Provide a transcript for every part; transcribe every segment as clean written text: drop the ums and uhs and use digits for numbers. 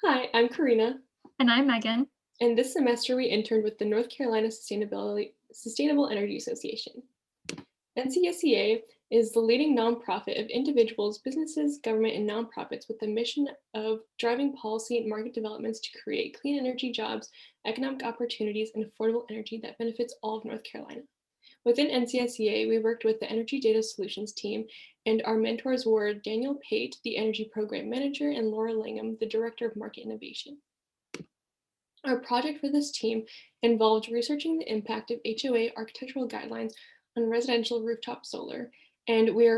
Hi, I'm Karina, And I'm Megan. and this semester we interned with the North Carolina Sustainable Energy Association. NCSEA is the leading nonprofit of individuals, businesses, government, and nonprofits with the mission of driving policy and market developments to create clean energy jobs, economic opportunities, and affordable energy that benefits all of North Carolina. Within NCSEA, we worked with the Energy Data Solutions team, and our mentors were Daniel Pate, the Energy Program Manager, and Laura Langham, the Director of Market Innovation. Our project for this team involved researching the impact of HOA architectural guidelines on residential rooftop solar, and we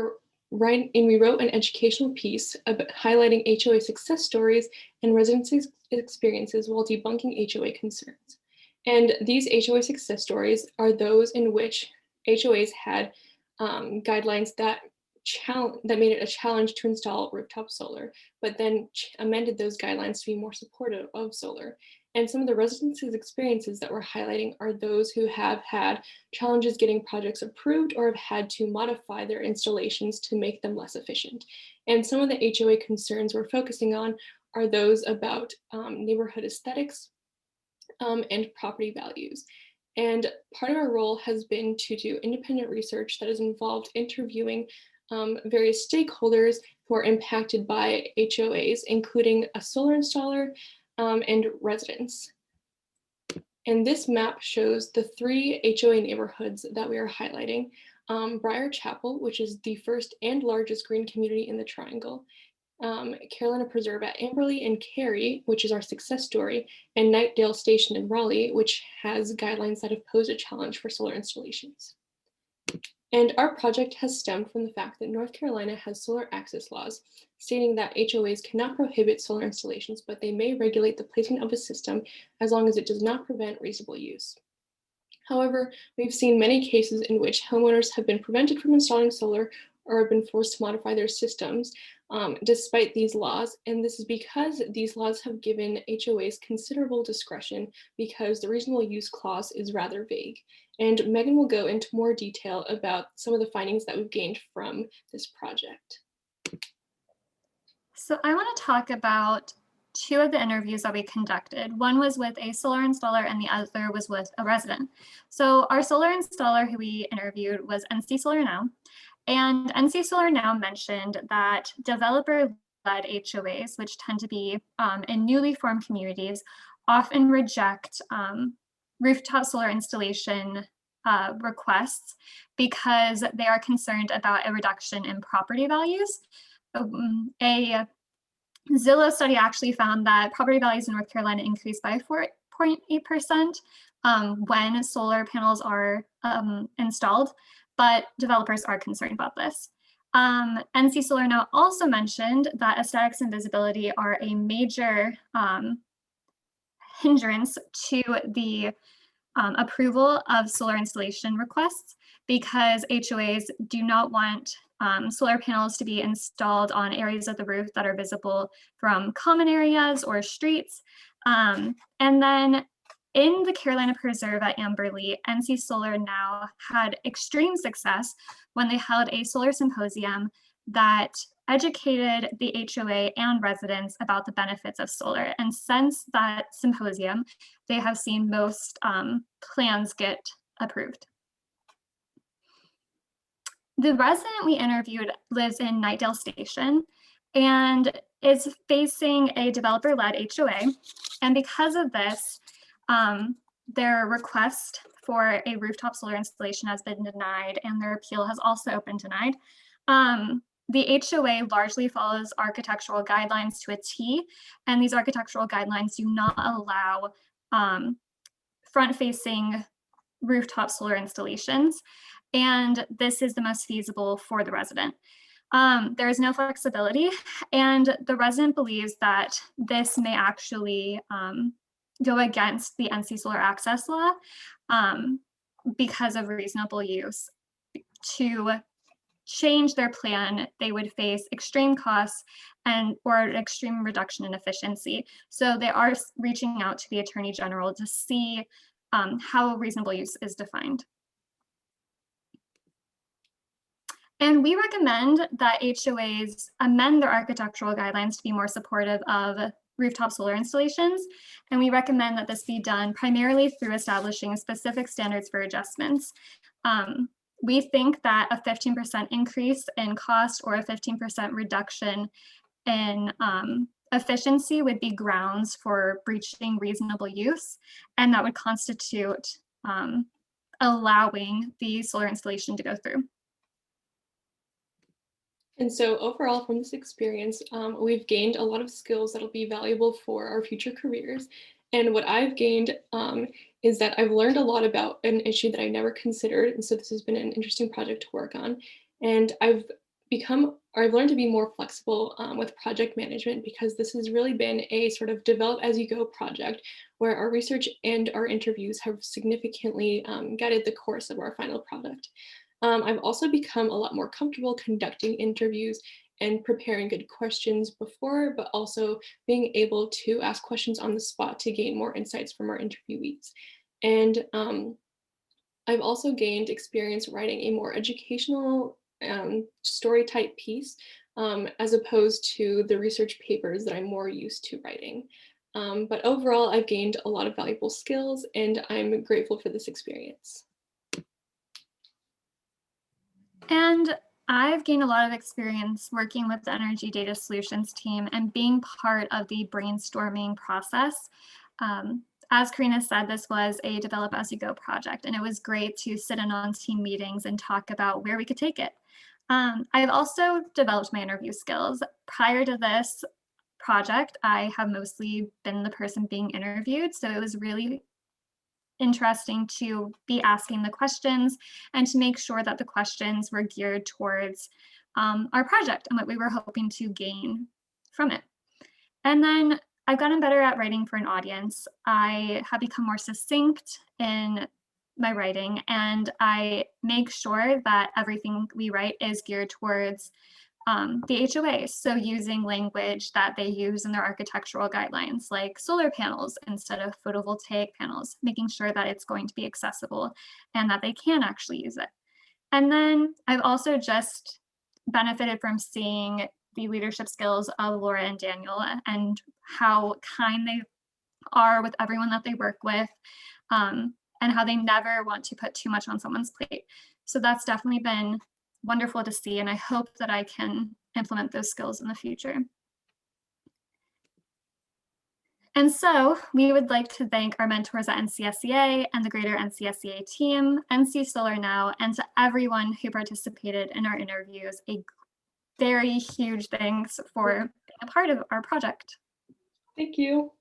wrote an educational piece about highlighting HOA success stories and residents' experiences while debunking HOA concerns. And these HOA success stories are those in which HOAs had guidelines that made it a challenge to install rooftop solar, but then amended those guidelines to be more supportive of solar. And some of the residents' experiences that we're highlighting are those who have had challenges getting projects approved or have had to modify their installations to make them less efficient. And some of the HOA concerns we're focusing on are those about neighborhood aesthetics and property values. And part of our role has been to do independent research that has involved interviewing various stakeholders who are impacted by HOAs, including a solar installer and residents. And this map shows the three HOA neighborhoods that we are highlighting. Briar Chapel, which is the first and largest green community in the Triangle, Carolina Preserve at Amberley and Cary, which is our success story, and Knightdale Station in Raleigh, which has guidelines that have posed a challenge for solar installations. And our project has stemmed from the fact that North Carolina has solar access laws stating that HOAs cannot prohibit solar installations, but they may regulate the placement of a system as long as it does not prevent reasonable use. However, we've seen many cases in which homeowners have been prevented from installing solar or have been forced to modify their systems despite these laws. And this is because these laws have given HOAs considerable discretion because the reasonable use clause is rather vague. And Megan will go into more detail about some of the findings that we've gained from this project. So I want to talk about two of the interviews that we conducted. One was with a solar installer and the other was with a resident. So our solar installer who we interviewed was NC Solar Now. And NC Solar Now mentioned that developer-led HOAs, which tend to be in newly formed communities, often reject rooftop solar installation requests because they are concerned about a reduction in property values. A Zillow study actually found that property values in North Carolina increased by 4.8% when solar panels are installed, but developers are concerned about this. NC Solar Now also mentioned that aesthetics and visibility are a major hindrance to the approval of solar installation requests because HOAs do not want solar panels to be installed on areas of the roof that are visible from common areas or streets. And then in the Carolina Preserve at Amberley, NC Solar Now had extreme success when they held a solar symposium that educated the HOA and residents about the benefits of solar. And since that symposium, they have seen most plans get approved. The resident we interviewed lives in Knightdale Station and is facing a developer-led HOA. And because of this, their request for a rooftop solar installation has been denied and their appeal has also been denied. The HOA largely follows architectural guidelines to a T, and these architectural guidelines do not allow front-facing rooftop solar installations, and this is the most feasible for the resident. There is no flexibility, and the resident believes that this may actually go against the NC Solar Access Law because of reasonable use. To change their plan, they would face extreme costs or an extreme reduction in efficiency. So they are reaching out to the Attorney General to see how reasonable use is defined. And we recommend that HOAs amend their architectural guidelines to be more supportive of rooftop solar installations, and we recommend that this be done primarily through establishing specific standards for adjustments. We think that a 15% increase in cost or a 15% reduction in efficiency would be grounds for breaching reasonable use, and that would constitute allowing the solar installation to go through. And so overall from this experience, we've gained a lot of skills that'll be valuable for our future careers. And what I've gained is that I've learned a lot about an issue that I never considered. And so this has been an interesting project to work on. And I've learned to be more flexible with project management, because this has really been a sort of develop as you go project where our research and our interviews have significantly guided the course of our final product. I've also become a lot more comfortable conducting interviews and preparing good questions before, but also being able to ask questions on the spot to gain more insights from our interviewees. And I've also gained experience writing a more educational story type piece, as opposed to the research papers that I'm more used to writing. But overall, I've gained a lot of valuable skills, and I'm grateful for this experience. And I've gained a lot of experience working with the Energy Data Solutions team and being part of the brainstorming process. As Karina said, this was a develop as you go project, and it was great to sit in on team meetings and talk about where we could take it. I've also developed my interview skills. Prior to this project, I have mostly been the person being interviewed, so it was really interesting to be asking the questions and to make sure that the questions were geared towards our project and what we were hoping to gain from it. And then I've gotten better at writing for an audience. I have become more succinct in my writing, and I make sure that everything we write is geared towards the HOA. So using language that they use in their architectural guidelines, like solar panels instead of photovoltaic panels, making sure that it's going to be accessible and that they can actually use it. And then I've also just benefited from seeing the leadership skills of Laura and Daniel and how kind they are with everyone that they work with, and how they never want to put too much on someone's plate. So that's definitely been wonderful to see, and I hope that I can implement those skills in the future. And so we would like to thank our mentors at NCSEA and the greater NCSEA team, NC Solar Now, and to everyone who participated in our interviews. A very huge thanks for being a part of our project. Thank you.